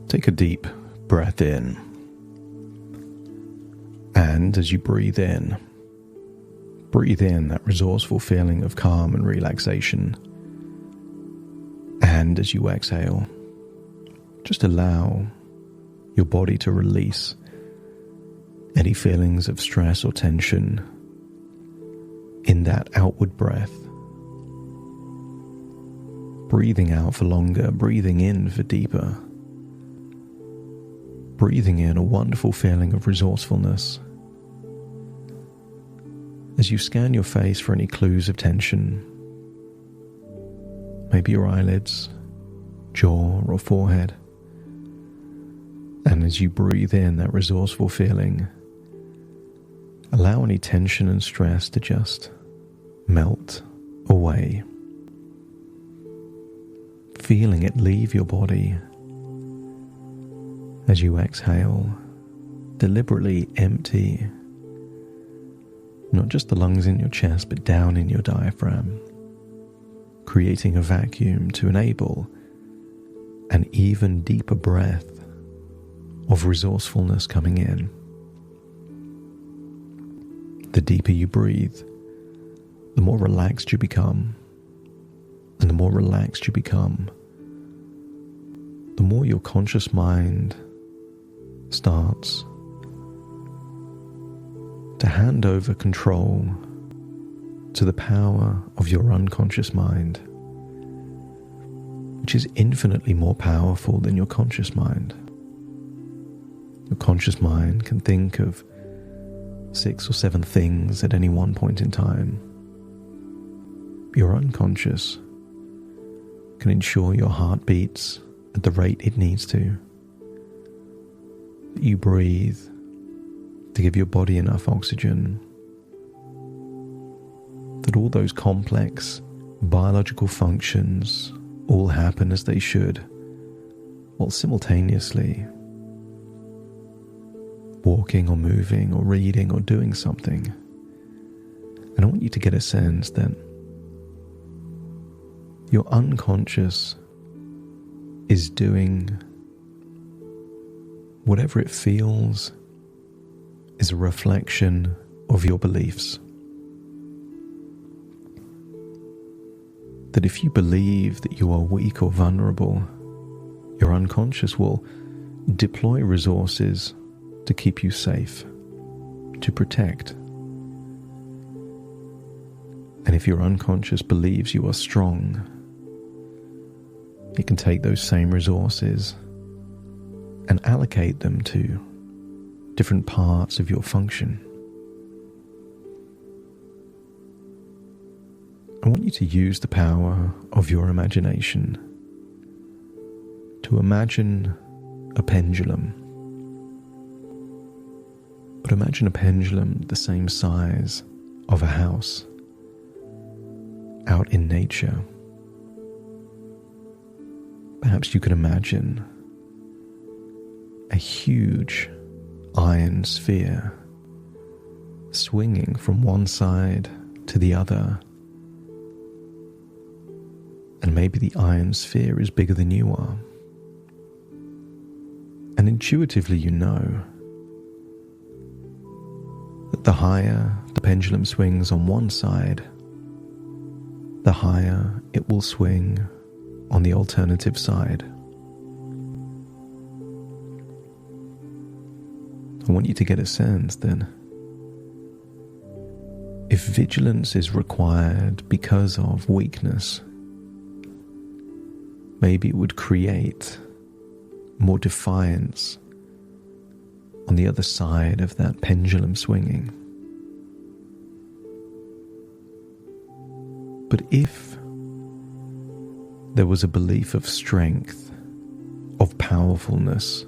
Take a deep breath in. And as you breathe in that resourceful feeling of calm and relaxation. And as you exhale, just allow your body to release any feelings of stress or tension in that outward breath. Breathing out for longer, breathing in for deeper. Breathing in a wonderful feeling of resourcefulness. As you scan your face for any clues of tension, maybe your eyelids, jaw or forehead. And as you breathe in that resourceful feeling, allow any tension and stress to just melt away. Feeling it leave your body. As you exhale, deliberately empty not just the lungs in your chest, but down in your diaphragm, creating a vacuum to enable an even deeper breath of resourcefulness coming in. The deeper you breathe, the more relaxed you become, and the more relaxed you become, the more your conscious mind starts to hand over control to the power of your unconscious mind, which is infinitely more powerful than your conscious mind. Your conscious mind can think of 6 or 7 things at any one point in time. Your unconscious can ensure your heart beats at the rate it needs to. That you breathe to give your body enough oxygen. That all those complex biological functions all happen as they should, while simultaneously walking or moving or reading or doing something. And I want you to get a sense that your unconscious is doing whatever it feels is a reflection of your beliefs. That if you believe that you are weak or vulnerable, your unconscious will deploy resources to keep you safe, to protect. And if your unconscious believes you are strong, it can take those same resources and allocate them to different parts of your function. I want you to use the power of your imagination to imagine a pendulum. But imagine a pendulum the same size of a house out in nature. Perhaps you can imagine a huge iron sphere swinging from one side to the other. And maybe the iron sphere is bigger than you are. And intuitively you know that the higher the pendulum swings on one side, the higher it will swing on the alternative side. I want you to get a sense that if vigilance is required because of weakness, maybe it would create more defiance on the other side of that pendulum swinging. But if there was a belief of strength, of powerfulness,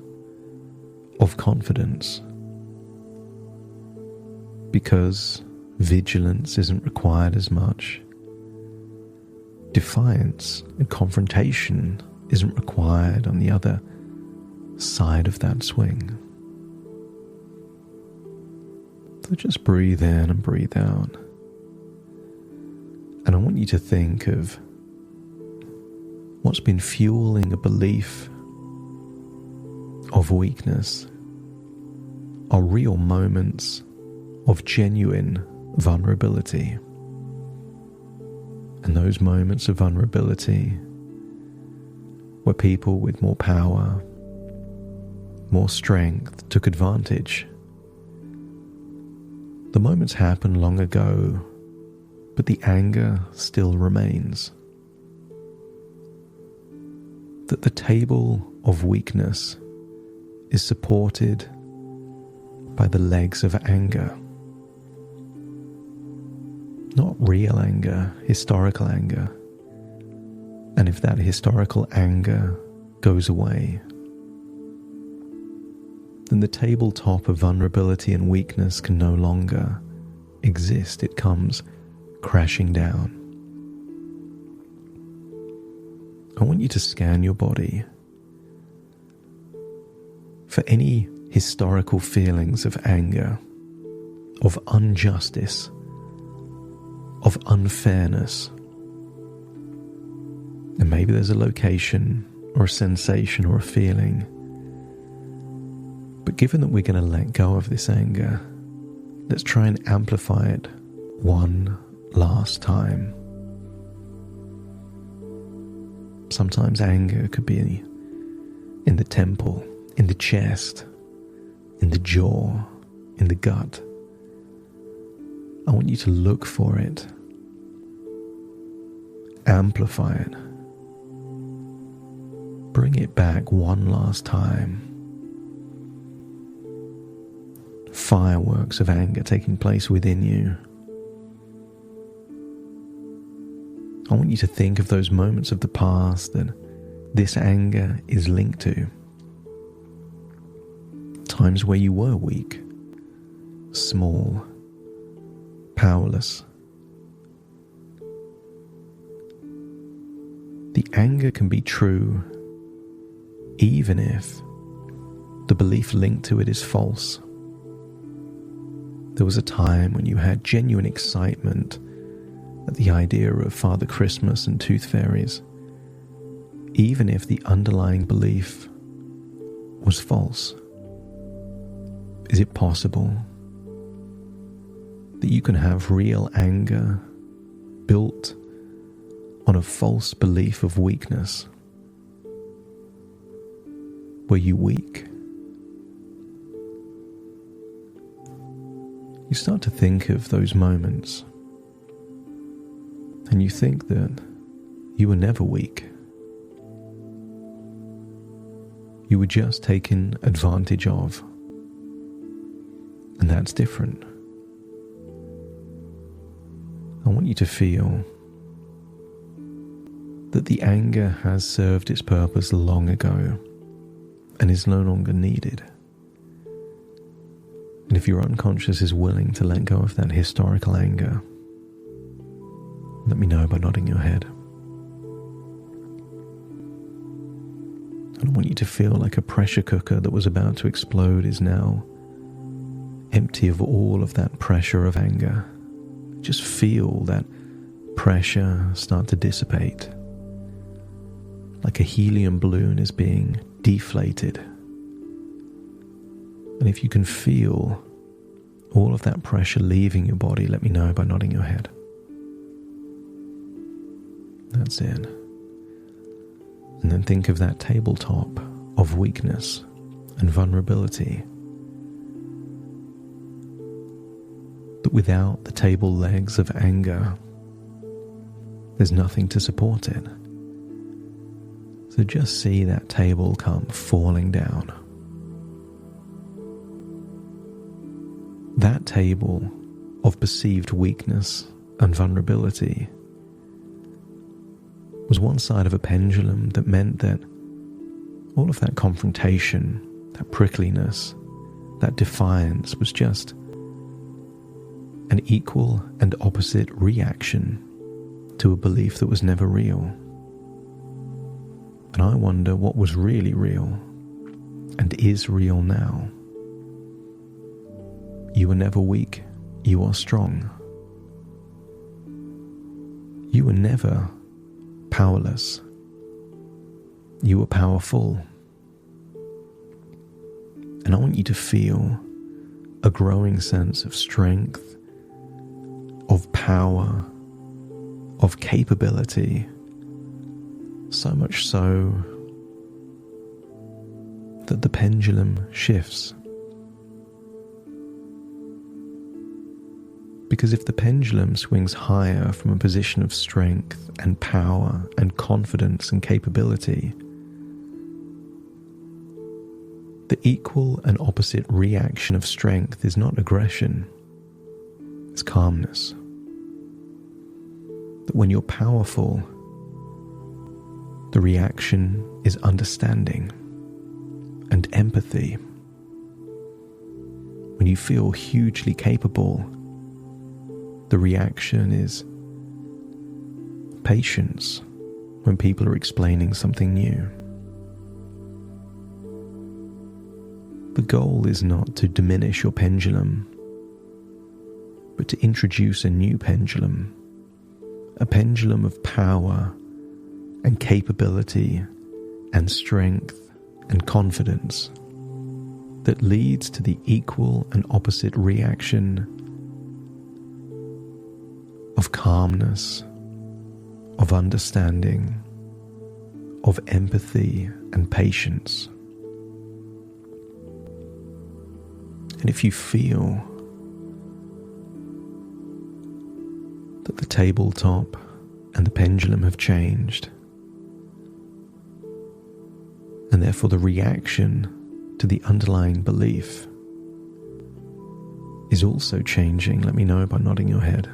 of confidence, because vigilance isn't required as much, defiance and confrontation isn't required on the other side of that swing. So just breathe in and breathe out. And I want you to think of what's been fueling a belief of weakness are real moments of genuine vulnerability. And those moments of vulnerability, where people with more power, more strength took advantage. The moments happened long ago, but the anger still remains. That the table of weakness is supported by the legs of anger. Not real anger, historical anger. And if that historical anger goes away, then the tabletop of vulnerability and weakness can no longer exist. It comes crashing down. I want you to scan your body for any historical feelings of anger, of injustice, of unfairness. And maybe there's a location or a sensation or a feeling. But given that we're going to let go of this anger, let's try and amplify it one last time. Sometimes anger could be in the temple, in the chest, in the jaw, in the gut. I want you to look for it, amplify it, bring it back one last time. Fireworks of anger taking place within you. I want you to think of those moments of the past that this anger is linked to. Times where you were weak, small, powerless. The anger can be true even if the belief linked to it is false. There was a time when you had genuine excitement at the idea of Father Christmas and tooth fairies, even if the underlying belief was false. Is it possible that you can have real anger built on a false belief of weakness? Were you weak? You start to think of those moments, and you think that you were never weak. You were just taken advantage of, and that's different. I want you to feel that the anger has served its purpose long ago and is no longer needed. And if your unconscious is willing to let go of that historical anger, let me know by nodding your head. And I want you to feel like a pressure cooker that was about to explode is now empty of all of that pressure of anger. Just feel that pressure start to dissipate. Like a helium balloon is being deflated. And if you can feel all of that pressure leaving your body, let me know by nodding your head. That's it. And then think of that tabletop of weakness and vulnerability. That without the table legs of anger, there's nothing to support it. So just see that table come falling down. That table of perceived weakness and vulnerability was one side of a pendulum that meant that all of that confrontation, that prickliness, that defiance was just an equal and opposite reaction to a belief that was never real. And I wonder what was really real and is real now. You were never weak, you are strong. You were never powerless, you were powerful. And I want you to feel a growing sense of strength, of power, of capability, so much so that the pendulum shifts. Because if the pendulum swings higher from a position of strength and power and confidence and capability, the equal and opposite reaction of strength is not aggression, it's calmness. That when you're powerful, the reaction is understanding and empathy. When you feel hugely capable, the reaction is patience when people are explaining something new. The goal is not to diminish your pendulum, but to introduce a new pendulum, a pendulum of power and capability and strength and confidence that leads to the equal and opposite reaction of calmness, of understanding, of empathy and patience. And if you feel that the tabletop and the pendulum have changed, and therefore the reaction to the underlying belief is also changing, let me know by nodding your head.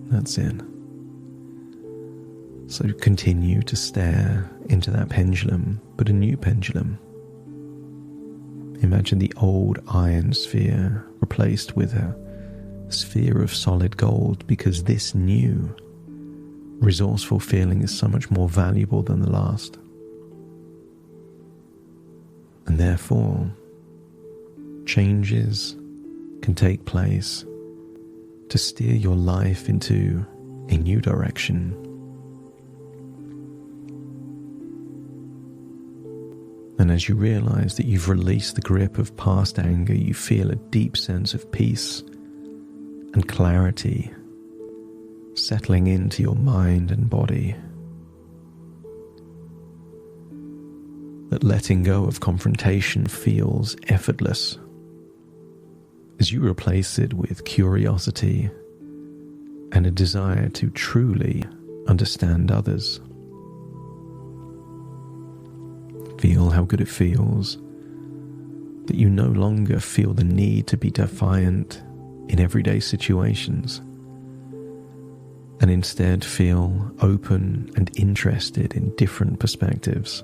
That's it. So continue to stare into that pendulum, but a new pendulum. Imagine the old iron sphere replaced with a sphere of solid gold, because this new resourceful feeling is so much more valuable than the last. And therefore, changes can take place to steer your life into a new direction. And as you realize that you've released the grip of past anger, you feel a deep sense of peace and clarity settling into your mind and body. That letting go of confrontation feels effortless as you replace it with curiosity and a desire to truly understand others. Feel how good it feels that you no longer feel the need to be defiant in everyday situations, and instead feel open and interested in different perspectives.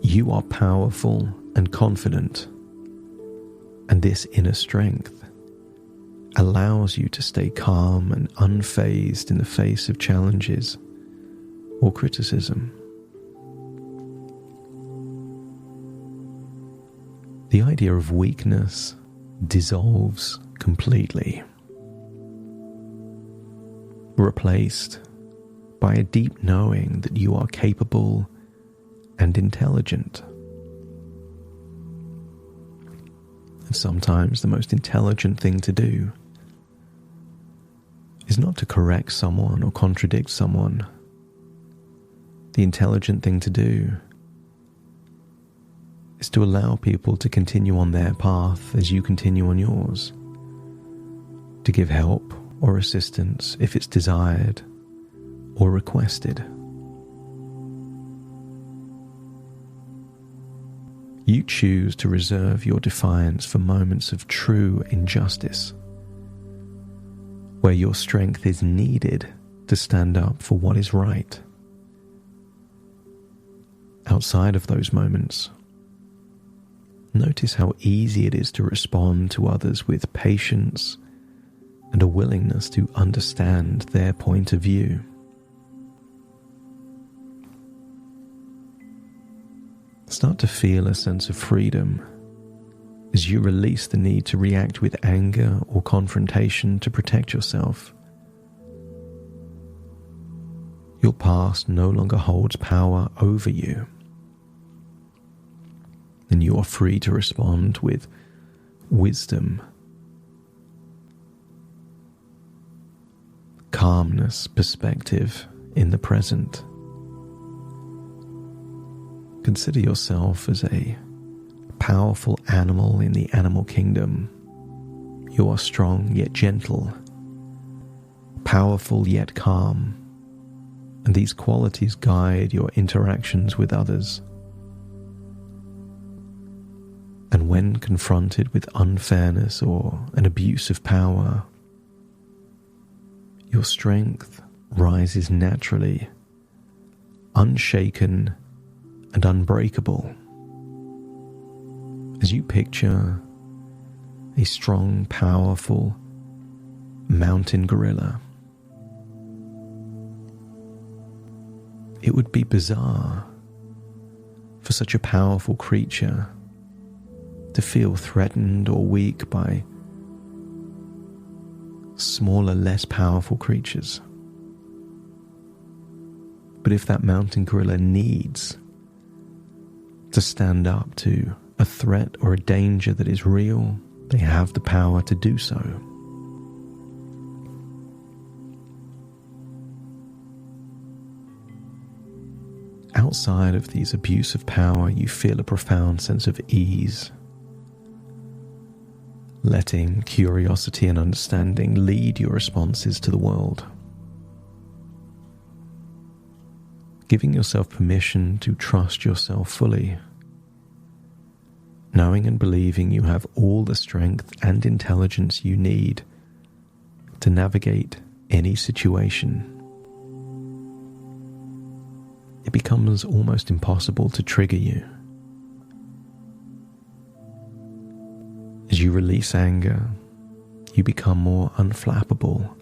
You are powerful and confident, and this inner strength allows you to stay calm and unfazed in the face of challenges or criticism. The idea of weakness dissolves completely, replaced by a deep knowing that you are capable and intelligent. And sometimes the most intelligent thing to do is not to correct someone or contradict someone. The intelligent thing to do is to allow people to continue on their path as you continue on yours, to give help or assistance if it's desired or requested. You choose to reserve your defiance for moments of true injustice, where your strength is needed to stand up for what is right. Outside of those moments, notice how easy it is to respond to others with patience and a willingness to understand their point of view. Start to feel a sense of freedom as you release the need to react with anger or confrontation to protect yourself. Your past no longer holds power over you, and you are free to respond with wisdom, calmness, perspective in the present. Consider yourself as a powerful animal in the animal kingdom. You are strong yet gentle, powerful yet calm, and these qualities guide your interactions with others. And when confronted with unfairness or an abuse of power, your strength rises naturally, unshaken and unbreakable. As you picture a strong, powerful mountain gorilla, it would be bizarre for such a powerful creature to feel threatened or weak by smaller, less powerful creatures. But if that mountain gorilla needs to stand up to a threat or a danger that is real, they have the power to do so. Outside of these abuse of power, you feel a profound sense of ease, letting curiosity and understanding lead your responses to the world. Giving yourself permission to trust yourself fully, knowing and believing you have all the strength and intelligence you need to navigate any situation. It becomes almost impossible to trigger you. As you release anger, you become more unflappable,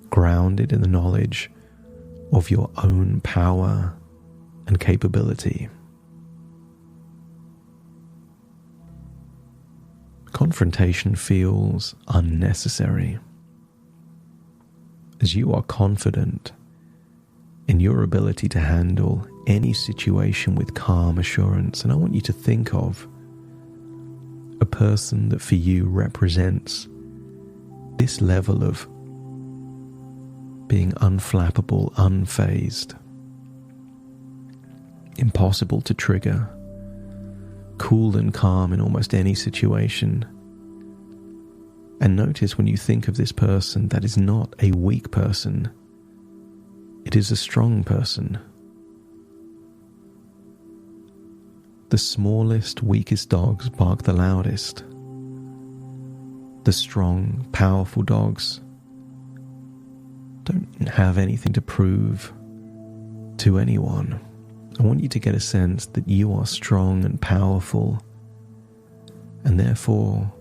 grounded in the knowledge of your own power and capability. Confrontation feels unnecessary, as you are confident in your ability to handle any situation with calm assurance. And I want you to think of a person that for you represents this level of being unflappable, unfazed, impossible to trigger, cool and calm in almost any situation. And notice when you think of this person, that is not a weak person. It is a strong person. The smallest, weakest dogs bark the loudest. The strong, powerful dogs don't have anything to prove to anyone. I want you to get a sense that you are strong and powerful, and therefore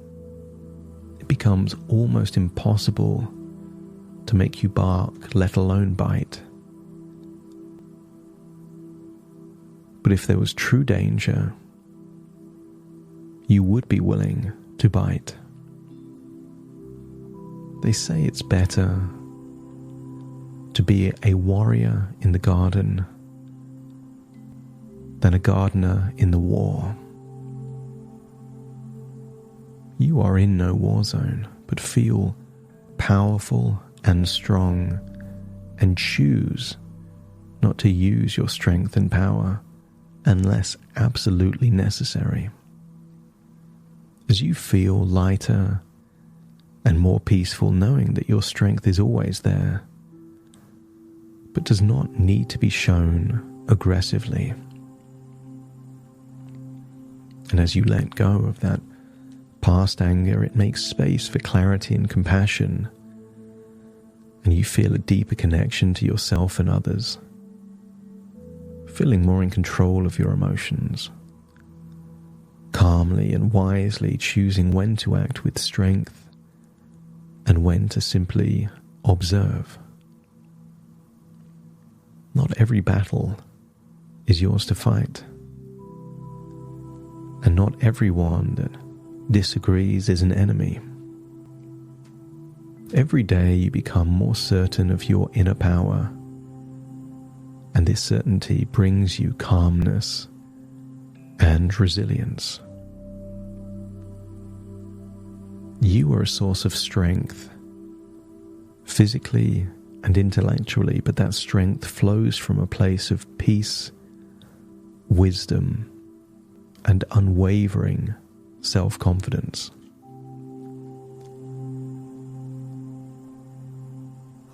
it becomes almost impossible to make you bark, let alone bite. But if there was true danger, you would be willing to bite. They say it's better to be a warrior in the garden than a gardener in the war. You are in no war zone, but feel powerful and strong, and choose not to use your strength and power unless absolutely necessary. As you feel lighter and more peaceful, knowing that your strength is always there, but does not need to be shown aggressively. And as you let go of that past anger, it makes space for clarity and compassion, and you feel a deeper connection to yourself and others, feeling more in control of your emotions, calmly and wisely choosing when to act with strength and when to simply observe. Not every battle is yours to fight, and not everyone that disagrees is an enemy. Every day you become more certain of your inner power this certainty brings you calmness and resilience. You are a source of strength, physically and intellectually, but that strength flows from a place of peace, wisdom, and unwavering self-confidence.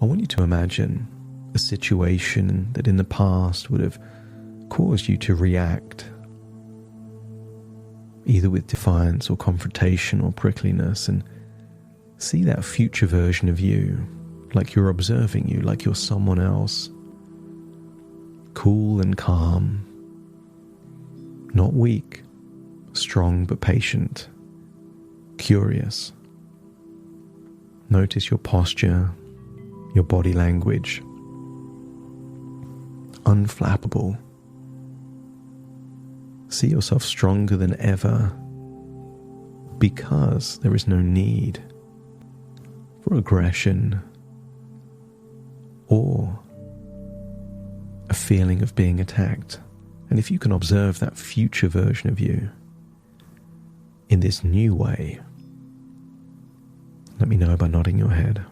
I want you to imagine a situation that in the past would have caused you to react, either with defiance or confrontation or prickliness, and see that future version of you, like you're observing you, like you're someone else, cool and calm, not weak, strong but patient, curious. Notice your posture, your body language, unflappable. See yourself stronger than ever because there is no need for aggression or a feeling of being attacked. And if you can observe that future version of you in this new way, let me know by nodding your head.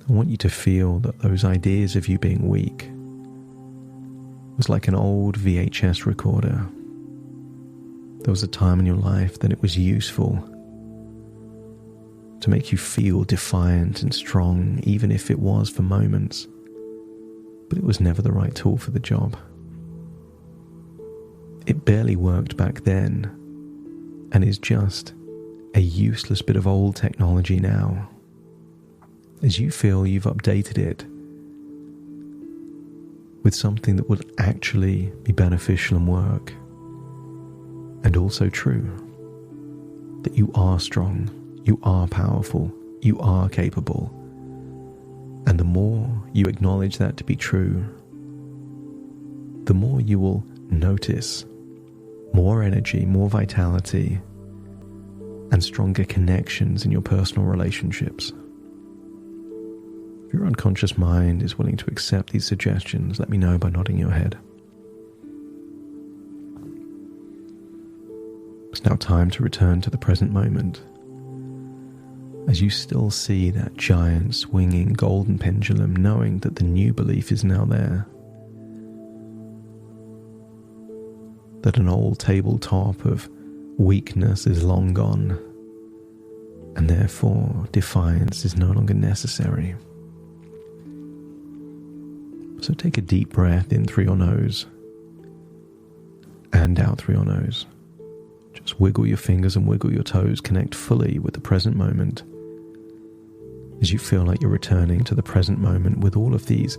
I want you to feel that those ideas of you being weak was like an old VHS recorder. There was a time in your life that it was useful to make you feel defiant and strong, even if it was for moments, but it was never the right tool for the job. It barely worked back then and is just a useless bit of old technology now. As you feel you've updated it with something that would actually be beneficial and work, and also true, that you are strong, you are powerful, you are capable, and the more you acknowledge that to be true, the more you will notice more energy, more vitality, and stronger connections in your personal relationships. If your unconscious mind is willing to accept these suggestions, let me know by nodding your head. It's now time to return to the present moment, as you still see that giant swinging golden pendulum, knowing that the new belief is now there, that an old tabletop of weakness is long gone, and therefore defiance is no longer necessary. So take a deep breath in through your nose and out through your nose. Just wiggle your fingers and wiggle your toes. Connect fully with the present moment as you feel like you're returning to the present moment with all of these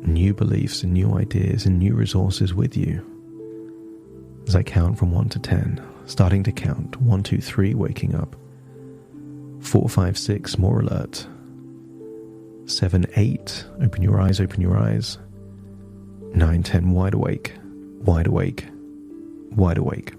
new beliefs and new ideas and new resources with you. As I count from 1 to 10, starting to count 1, 2, 3, waking up, 4, 5, 6, more alert, 7, 8, open your eyes, 9, 10, wide awake, wide awake, wide awake.